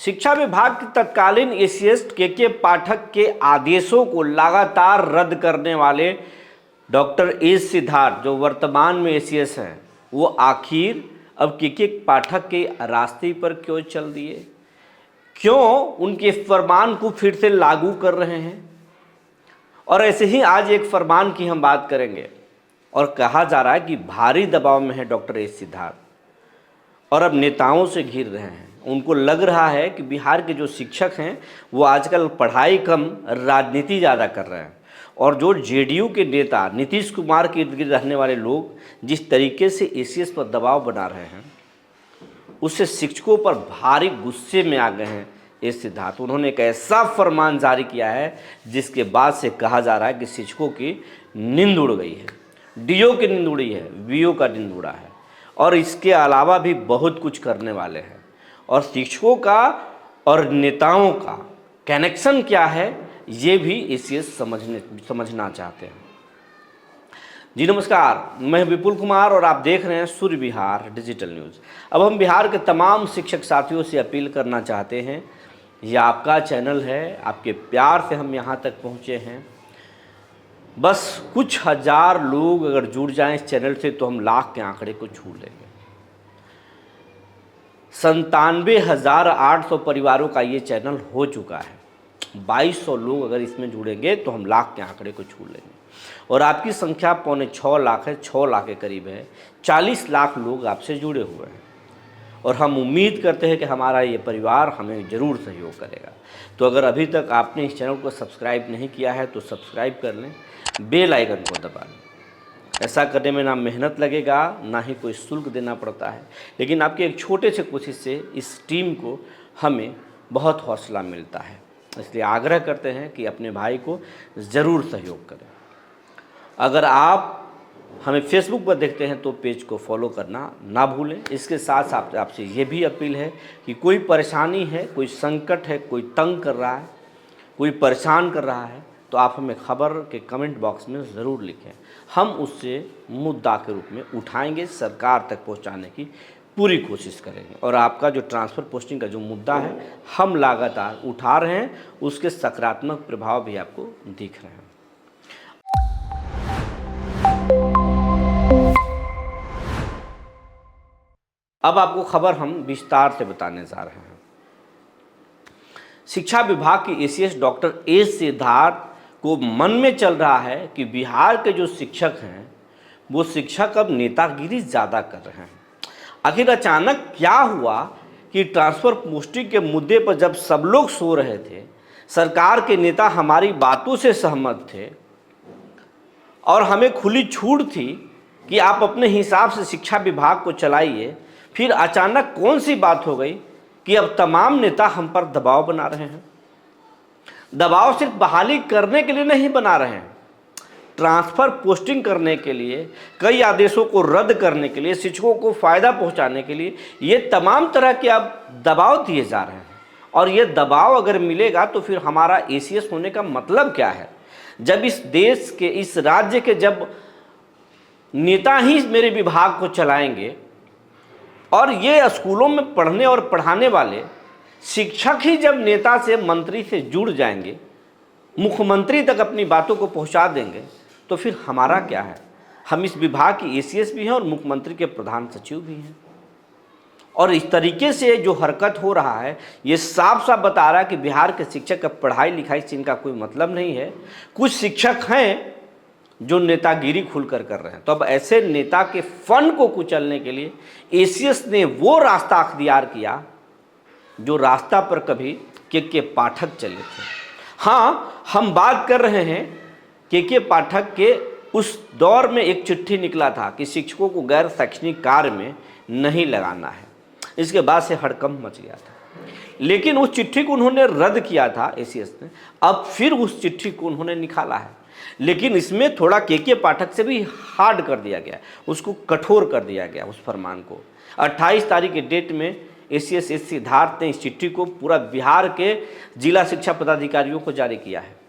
शिक्षा विभाग के तत्कालीन एसीएस के पाठक के आदेशों को लगातार रद्द करने वाले डॉक्टर एस सिद्धार्थ, जो वर्तमान में एसीएस हैं, वो आखिर अब के पाठक के रास्ते पर क्यों चल दिए? क्यों उनके फरमान को फिर से लागू कर रहे हैं? और ऐसे ही आज एक फरमान की हम बात करेंगे। और कहा जा रहा है कि भारी दबाव में है डॉक्टर एस सिद्धार्थ और अब नेताओं से घिर रहे हैं। उनको लग रहा है कि बिहार के जो शिक्षक हैं वो आजकल पढ़ाई कम राजनीति ज़्यादा कर रहे हैं, और जो जेडीयू के नेता नीतीश कुमार के इर्द गिर्द रहने वाले लोग जिस तरीके से एसीएस पर दबाव बना रहे हैं, उससे शिक्षकों पर भारी गुस्से में आ गए हैं एस सिद्धार्थ। उन्होंने एक ऐसा फरमान जारी किया है जिसके बाद से कहा जा रहा है कि शिक्षकों की नींद उड़ गई है, डीओ की नींद उड़ी है, वीओ का नींद उड़ा है, और इसके अलावा भी बहुत कुछ करने वाले हैं। और शिक्षकों का और नेताओं का कनेक्शन क्या है, ये भी एसीएस समझना चाहते हैं। जी नमस्कार, मैं विपुल कुमार और आप देख रहे हैं सूर्य बिहार डिजिटल न्यूज़। अब हम बिहार के तमाम शिक्षक साथियों से अपील करना चाहते हैं, यह आपका चैनल है, आपके प्यार से हम यहाँ तक पहुँचे हैं। बस कुछ हजार लोग अगर जुड़ जाएं इस चैनल से तो हम लाख के आंकड़े को छू लेंगे। 97,800 परिवारों का ये चैनल हो चुका है। 2200 लोग अगर इसमें जुड़ेंगे तो हम लाख के आंकड़े को छू लेंगे। और आपकी संख्या 5.25 लाख है, 6 लाख के करीब है। 40 लाख लोग आपसे जुड़े हुए हैं और हम उम्मीद करते हैं कि हमारा ये परिवार हमें ज़रूर सहयोग करेगा। तो अगर अभी तक आपने इस चैनल को सब्सक्राइब नहीं किया है तो सब्सक्राइब कर लें, बेल आइकन को दबा लें। ऐसा करने में ना मेहनत लगेगा, ना ही कोई शुल्क देना पड़ता है, लेकिन आपकी एक छोटे से कोशिश से इस टीम को हमें बहुत हौसला मिलता है। इसलिए आग्रह करते हैं कि अपने भाई को ज़रूर सहयोग करें। अगर आप हमें फेसबुक पर देखते हैं तो पेज को फॉलो करना ना भूलें। इसके साथ साथ आपसे ये भी अपील है कि कोई परेशानी है, कोई संकट है, कोई तंग कर रहा है, कोई परेशान कर रहा है, तो आप हमें खबर के कमेंट बॉक्स में ज़रूर लिखें। हम उससे मुद्दा के रूप में उठाएंगे, सरकार तक पहुंचाने की पूरी कोशिश करेंगे। और आपका जो ट्रांसफ़र पोस्टिंग का जो मुद्दा है हम लगातार उठा रहे हैं, उसके सकारात्मक प्रभाव भी आपको दिख रहे हैं। अब आपको खबर हम विस्तार से बताने जा रहे हैं। शिक्षा विभाग के एसीएस डॉक्टर एस सिद्धार्थ को मन में चल रहा है कि बिहार के जो शिक्षक हैं वो शिक्षक अब नेतागिरी ज़्यादा कर रहे हैं। आखिर अचानक क्या हुआ कि ट्रांसफ़र पोस्टिंग के मुद्दे पर जब सब लोग सो रहे थे, सरकार के नेता हमारी बातों से सहमत थे और हमें खुली छूट थी कि आप अपने हिसाब से शिक्षा विभाग को चलाइए, फिर अचानक कौन सी बात हो गई कि अब तमाम नेता हम पर दबाव बना रहे हैं? दबाव सिर्फ बहाली करने के लिए नहीं बना रहे हैं, ट्रांसफ़र पोस्टिंग करने के लिए, कई आदेशों को रद्द करने के लिए, शिक्षकों को फ़ायदा पहुंचाने के लिए ये तमाम तरह के अब दबाव दिए जा रहे हैं। और ये दबाव अगर मिलेगा तो फिर हमारा एसीएस होने का मतलब क्या है? जब इस देश के, इस राज्य के जब नेता ही मेरे विभाग को चलाएंगे और ये स्कूलों में पढ़ने और पढ़ाने वाले शिक्षक ही जब नेता से, मंत्री से जुड़ जाएंगे, मुख्यमंत्री तक अपनी बातों को पहुंचा देंगे, तो फिर हमारा क्या है? हम इस विभाग की एसीएस भी हैं और मुख्यमंत्री के प्रधान सचिव भी हैं। और इस तरीके से जो हरकत हो रहा है ये साफ साफ बता रहा है कि बिहार के शिक्षक का पढ़ाई लिखाई से इनका कोई मतलब नहीं है। कुछ शिक्षक हैं जो नेतागिरी खुलकर कर रहे हैं। तो अब ऐसे नेता के फन को कुचलने के लिए एसीएस ने वो रास्ता अख्तियार किया जो रास्ता पर कभी के पाठक चले थे। हाँ, हम बात कर रहे हैं के पाठक के उस दौर में एक चिट्ठी निकला था कि शिक्षकों को गैर शैक्षणिक कार्य में नहीं लगाना है। इसके बाद से हड़कंप मच गया था, लेकिन उस चिट्ठी को उन्होंने रद्द किया था एसीएस ने। अब फिर उस चिट्ठी को उन्होंने निकाला है, लेकिन इसमें थोड़ा के पाठक से भी हार्ड कर दिया गया, उसको कठोर कर दिया गया उस फरमान को। 28 तारीख के डेट में एसीएस एस सिद्धार्थ ने इस चिट्ठी को पूरा बिहार के जिला शिक्षा पदाधिकारियों को जारी किया है।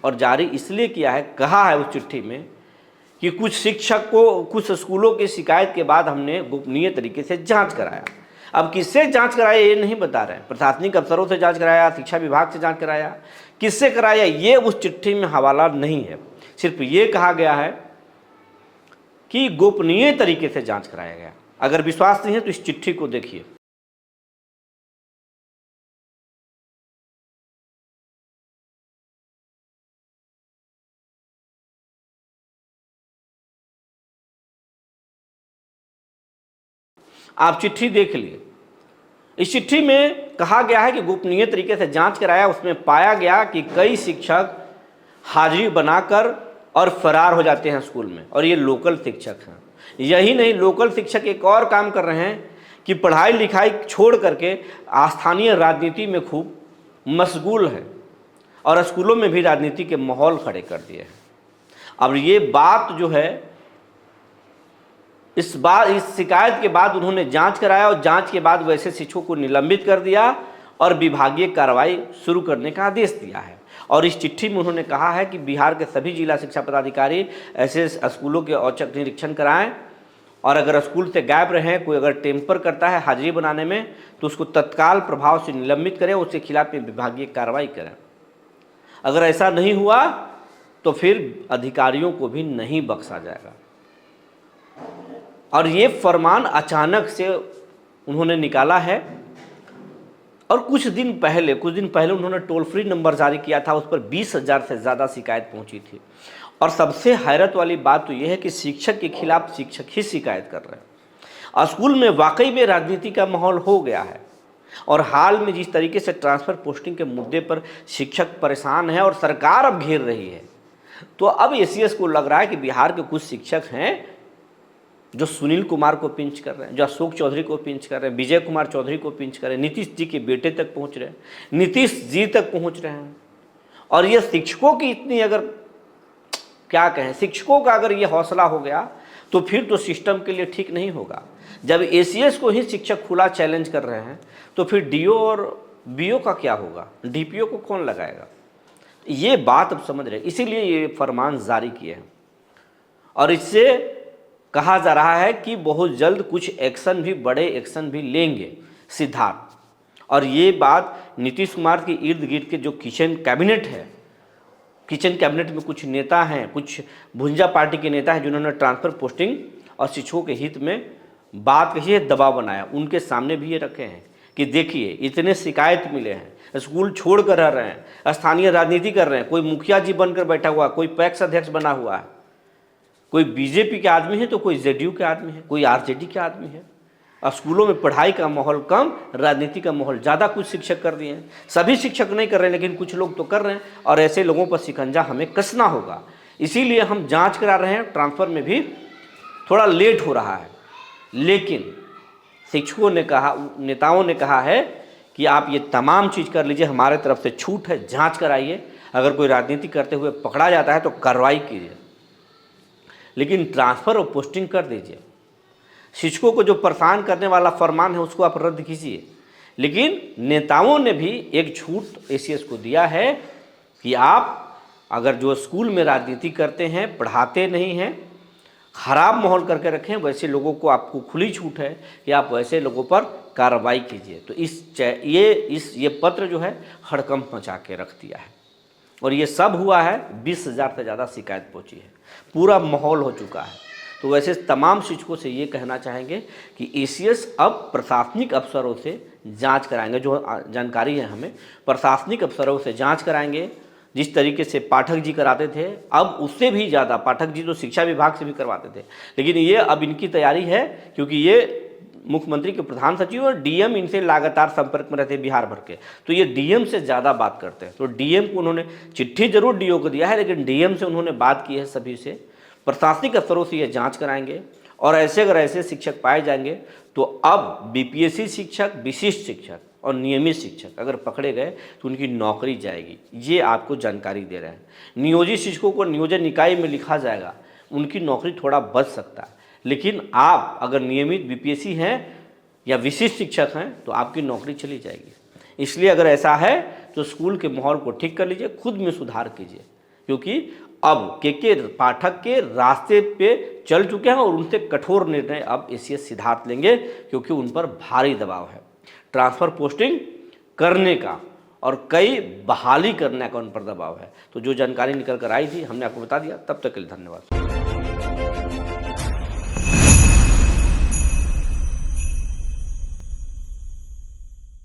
और जारी इसलिए किया है, कहा है उस चिट्ठी में कि कुछ शिक्षक को, कुछ स्कूलों की शिकायत के बाद हमने गोपनीय तरीके से जांच कराया। अब किससे जांच कराया ये नहीं बता रहे हैं, प्रशासनिक अफसरों से जांच कराया, शिक्षा विभाग से जांच कराया, किससे कराया ये उस चिट्ठी में हवाला नहीं है। सिर्फ ये कहा गया है कि गोपनीय तरीके से जांच कराया गया। अगर विश्वास नहीं है तो इस चिट्ठी को देखिए। आप चिट्ठी देख लिए। इस चिट्ठी में कहा गया है कि गोपनीय तरीके से जांच कराया। उसमें पाया गया कि कई शिक्षक हाजिरी बनाकर और फरार हो जाते हैं स्कूल में, और ये लोकल शिक्षक हैं। यही नहीं, लोकल शिक्षक एक और काम कर रहे हैं कि पढ़ाई लिखाई छोड़ करके स्थानीय राजनीति में खूब मशगूल है और स्कूलों में भी राजनीति के माहौल खड़े कर दिए हैं। अब ये बात जो है, इस शिकायत के बाद उन्होंने जांच कराया और जांच के बाद वैसे शिक्षकों को निलंबित कर दिया और विभागीय कार्रवाई शुरू करने का आदेश दिया है। और इस चिट्ठी में उन्होंने कहा है कि बिहार के सभी जिला शिक्षा पदाधिकारी ऐसे स्कूलों के औचक निरीक्षण कराएं, और अगर स्कूल से गायब रहें, कोई अगर टेम्पर करता है हाजिरी बनाने में, तो उसको तत्काल प्रभाव से निलंबित करें, उसके खिलाफ में विभागीय कार्रवाई करें। अगर ऐसा नहीं हुआ तो फिर अधिकारियों को भी नहीं बख्शा जाएगा। और ये फरमान अचानक से उन्होंने निकाला है, और कुछ दिन पहले उन्होंने टोल फ्री नंबर जारी किया था, उस पर 20,000 से ज़्यादा शिकायत पहुंची थी। और सबसे हैरत वाली बात तो ये है कि शिक्षक के खिलाफ शिक्षक ही शिकायत कर रहे हैं। स्कूल में वाकई में राजनीति का माहौल हो गया है, और हाल में जिस तरीके से ट्रांसफ़र पोस्टिंग के मुद्दे पर शिक्षक परेशान है और सरकार अब घेर रही है, तो अब एसीएस को लग रहा है कि बिहार के कुछ शिक्षक हैं जो सुनील कुमार को पिंच कर रहे हैं, जो अशोक चौधरी को पिंच कर रहे हैं, विजय कुमार चौधरी को पिंच कर रहे हैं, नीतीश जी के बेटे तक पहुंच रहे हैं, नीतीश जी तक पहुंच रहे हैं। और ये शिक्षकों की इतनी, अगर क्या कहें, शिक्षकों का अगर ये हौसला हो गया तो फिर तो सिस्टम के लिए ठीक नहीं होगा। जब एसीएस को ही शिक्षक खुला चैलेंज कर रहे हैं तो फिर डीओ और बीओ का क्या होगा, डीपीओ को कौन लगाएगा? ये बात अब समझ रहे, इसीलिए ये फरमान जारी किए हैं। और इससे कहा जा रहा है कि बहुत जल्द कुछ एक्शन भी, बड़े एक्शन भी लेंगे सिद्धार्थ। और ये बात नीतीश कुमार के इर्द गिर्द के जो किचन कैबिनेट है, किचन कैबिनेट में कुछ नेता हैं, कुछ भुंजा पार्टी के नेता हैं जिन्होंने ट्रांसफ़र पोस्टिंग और शिक्षकों के हित में बात कही है, दबाव बनाया, उनके सामने भी ये रखे हैं कि देखिए इतने शिकायत मिले हैं, स्कूल छोड़ कर रह रहे हैं, स्थानीय राजनीति कर रहे हैं, कोई मुखिया जी बनकर बैठा हुआ, कोई पैक्स अध्यक्ष बना हुआ है, कोई बीजेपी के आदमी है तो कोई जेडीयू के आदमी है, कोई आरजेडी के आदमी है। और स्कूलों में पढ़ाई का माहौल कम, राजनीति का माहौल ज़्यादा कुछ शिक्षक कर दिए हैं। सभी शिक्षक नहीं कर रहे हैं, लेकिन कुछ लोग तो कर रहे हैं, और ऐसे लोगों पर शिकंजा हमें कसना होगा। इसीलिए हम जांच करा रहे हैं। ट्रांसफ़र में भी थोड़ा लेट हो रहा है, लेकिन शिक्षकों ने कहा, नेताओं ने कहा है कि आप ये तमाम चीज़ कर लीजिए, हमारे तरफ से छूट है, जाँच कराइए, अगर कोई राजनीति करते हुए पकड़ा जाता है तो कार्रवाई कीजिए, लेकिन ट्रांसफ़र और पोस्टिंग कर दीजिए। शिक्षकों को जो परेशान करने वाला फरमान है उसको आप रद्द कीजिए। लेकिन नेताओं ने भी एक छूट एसीएस को दिया है कि आप अगर जो स्कूल में राजनीति करते हैं, पढ़ाते नहीं हैं, खराब माहौल करके रखें, वैसे लोगों को आपको खुली छूट है कि आप वैसे लोगों पर कार्रवाई कीजिए। तो ये पत्र जो है हड़कंप मचा के रख दिया है, और ये सब हुआ है, 20,000 से ज़्यादा शिकायत पहुंची है, पूरा माहौल हो चुका है। तो वैसे तमाम शिक्षकों से ये कहना चाहेंगे कि एसीएस अब प्रशासनिक अफसरों से जांच कराएंगे। जो जानकारी है हमें, प्रशासनिक अफसरों से जांच कराएंगे। जिस तरीके से पाठक जी कराते थे, अब उससे भी ज़्यादा, पाठक जी तो शिक्षा विभाग से भी करवाते थे, लेकिन ये अब इनकी तैयारी है, क्योंकि ये मुख्यमंत्री के प्रधान सचिव और डीएम इनसे लगातार संपर्क में रहते हैं बिहार भर के, तो ये डीएम से ज़्यादा बात करते हैं। तो डीएम को उन्होंने चिट्ठी जरूर डीओ को दिया है, लेकिन डीएम से उन्होंने बात की है, सभी से, प्रशासनिक अफसरों से ये जांच कराएंगे। और ऐसे अगर ऐसे शिक्षक पाए जाएंगे तो अब बीपीएससी शिक्षक, विशिष्ट शिक्षक और नियमित शिक्षक अगर पकड़े गए तो उनकी नौकरी जाएगी। ये आपको जानकारी दे रहे हैं। नियोजित शिक्षकों को नियोजन इकाई में लिखा जाएगा, उनकी नौकरी थोड़ा बच सकता है, लेकिन आप अगर नियमित बीपीएससी हैं या विशिष्ट शिक्षक हैं तो आपकी नौकरी चली जाएगी। इसलिए अगर ऐसा है तो स्कूल के माहौल को ठीक कर लीजिए, खुद में सुधार कीजिए, क्योंकि अब के पाठक के रास्ते पे चल चुके हैं और उनसे कठोर निर्णय अब एसीएस सिद्धार्थ लेंगे, क्योंकि उन पर भारी दबाव है ट्रांसफ़र पोस्टिंग करने का और कई बहाली करने का उन पर दबाव है। तो जो जानकारी निकल कर आई थी हमने आपको बता दिया। तब तक के लिए धन्यवाद।